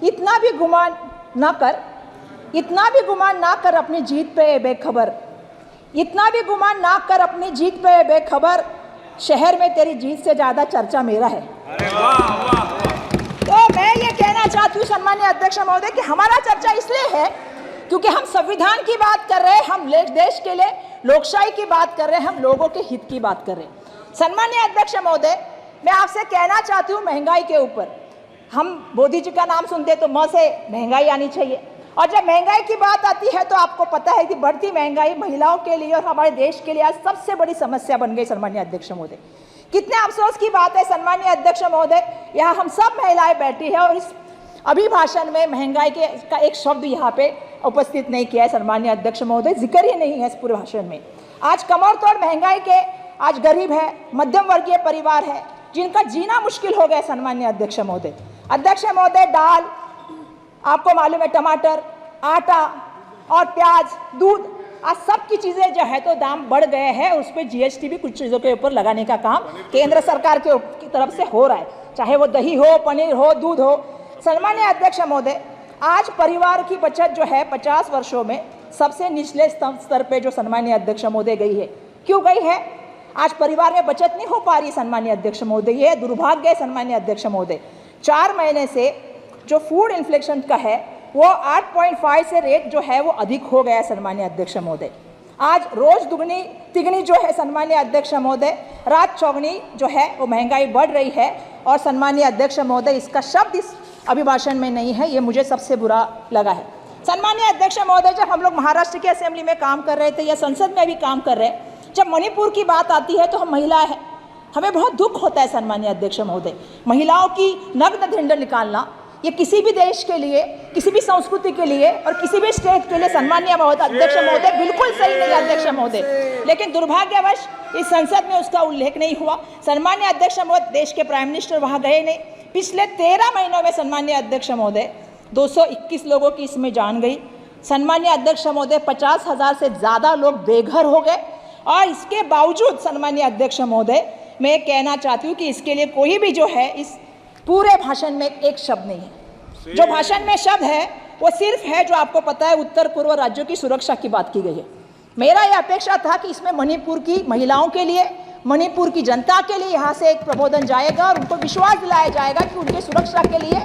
इतना भी गुमान ना कर अपनी जीत पे बेखबर, इतना भी गुमान ना कर अपनी जीत पे बेखबर, शहर में तेरी जीत से ज्यादा चर्चा मेरा है। अरे वाह वाह। तो मैं ये कहना चाहती हूँ सम्मानीय अध्यक्ष महोदय कि हमारा चर्चा इसलिए है क्योंकि हम संविधान की बात कर रहे हैं, हम देश के लिए लोकशाही की बात कर रहे हैं, हम लोगों के हित की बात कर रहे हैं। सम्मानीय अध्यक्ष महोदय, मैं आपसे कहना चाहती हूँ महंगाई के ऊपर, हम मोदी जी का नाम सुनते तो म से महंगाई आनी चाहिए, और जब महंगाई की बात आती है तो आपको पता है कि बढ़ती महंगाई महिलाओं के लिए और हमारे देश के लिए आज सबसे बड़ी समस्या बन गई। सम्मानीय अध्यक्ष महोदय, कितने अफसोस की बात है सम्मानीय अध्यक्ष महोदय, यहाँ हम सब महिलाएं बैठी है और इस अभिभाषण में महंगाई के का एक शब्द यहाँ पे उपस्थित नहीं किया है। सम्मानीय अध्यक्ष महोदय, जिक्र ही नहीं है इस पूरे भाषण में। आज कमर तोड़ महंगाई के आज गरीब है, मध्यम वर्गीय परिवार है जिनका जीना मुश्किल हो गया। सम्मानीय अध्यक्ष महोदय, दाल, आपको मालूम है टमाटर, आटा और प्याज, दूध, आज सब की चीज़ें जो है तो दाम बढ़ गए हैं। उस पर जीएसटी भी कुछ चीज़ों के ऊपर लगाने का काम केंद्र सरकार की तरफ से हो रहा है, चाहे वो दही हो, पनीर हो, दूध हो। सम्मानीय अध्यक्ष महोदय, आज परिवार की बचत जो है 50 वर्षों में सबसे निचले स्तर पे जो सम्मानीय अध्यक्ष महोदय गई है। क्यों गई है? आज परिवार में बचत नहीं हो पा रही सम्मानीय अध्यक्ष महोदय, ये दुर्भाग्य है सम्मानीय अध्यक्ष महोदय। 4 महीने से जो फूड इन्फ्लेशन का है वो 8.5 से रेट जो है वो अधिक हो गया है सम्मानीय अध्यक्ष महोदय। आज रोज दुगनी तिगनी जो है सम्मानीय अध्यक्ष महोदय, रात चौगनी जो है वो महंगाई बढ़ रही है। और सम्मानीय अध्यक्ष महोदय, इसका शब्द इस अभिभाषण में नहीं है, ये मुझे सबसे बुरा लगा है। सम्मानीय अध्यक्ष महोदय, जब हम लोग महाराष्ट्र की असेंबली में काम कर रहे थे या संसद में भी काम कर रहे हैं, जब मणिपुर की बात आती है तो हम महिलाएं हैं, हमें बहुत दुख होता है सम्मानीय अध्यक्ष महोदय। महिलाओं की नग्न ढिंड निकालना ये किसी भी देश के लिए, किसी भी संस्कृति के लिए और किसी भी स्टेट के लिए सम्मानीय अध्यक्ष महोदय बिल्कुल सही नहीं अध्यक्ष महोदय। लेकिन दुर्भाग्यवश इस संसद में उसका उल्लेख नहीं हुआ। सम्मानीय अध्यक्ष महोदय, देश के प्राइम मिनिस्टर वहाँ गए नहीं। पिछले 13 महीनों में सम्मानीय अध्यक्ष महोदय 221 लोगों की इसमें जान गई। सम्मानीय अध्यक्ष महोदय, 50,000 से ज़्यादा लोग बेघर हो गए। और इसके बावजूद सम्मानीय अध्यक्ष महोदय, मैं कहना चाहती हूँ कि इसके लिए कोई भी जो है इस पूरे भाषण में एक शब्द नहीं है। जो भाषण में शब्द है वो सिर्फ है जो आपको पता है उत्तर पूर्व राज्यों की सुरक्षा की बात की गई है। मेरा ये अपेक्षा था कि इसमें मणिपुर की महिलाओं के लिए, मणिपुर की जनता के लिए यहाँ से एक प्रबोधन जाएगा और उनको विश्वास दिलाया जाएगा कि उनकी सुरक्षा के लिए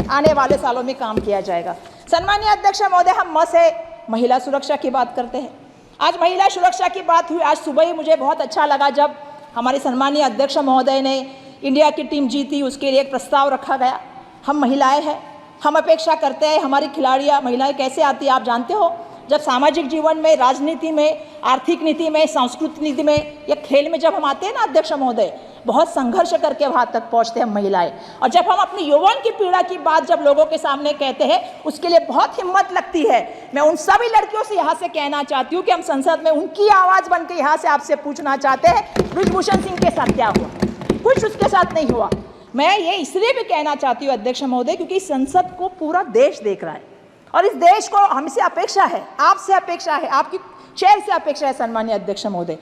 आने वाले सालों में काम किया जाएगा। सम्मानीय अध्यक्ष महोदय, हम म से महिला सुरक्षा की बात करते हैं। आज महिला सुरक्षा की बात हुई। आज सुबह ही मुझे बहुत अच्छा लगा जब हमारे सम्मानीय अध्यक्ष महोदय ने इंडिया की टीम जीती, उसके लिए एक प्रस्ताव रखा गया। हम महिलाएं हैं, हम अपेक्षा करते हैं हमारी खिलाड़ियां, महिलाएं कैसे आती है आप जानते हो। जब सामाजिक जीवन में, राजनीति में, आर्थिक नीति में, सांस्कृतिक नीति में या खेल में जब हम आते हैं ना अध्यक्ष महोदय, बहुत संघर्ष करके वहाँ तक पहुँचते हैं महिलाएं। और जब हम अपनी यौवन की पीड़ा की बात जब लोगों के सामने कहते हैं, उसके लिए बहुत हिम्मत लगती है। मैं उन सभी लड़कियों से यहाँ से कहना चाहती हूँ कि हम संसद में उनकी आवाज़ बन के यहाँ से आपसे पूछना चाहते हैं, ब्रिजभूषण सिंह के साथ क्या हुआ? कुछ उसके साथ नहीं हुआ। मैं ये इसलिए भी कहना चाहती हूँ अध्यक्ष महोदय क्योंकि संसद को पूरा देश देख रहा है और इस देश को हमसे अपेक्षा है, आपसे अपेक्षा है, आपकी चेयर से अपेक्षा है सम्मानीय अध्यक्ष महोदय।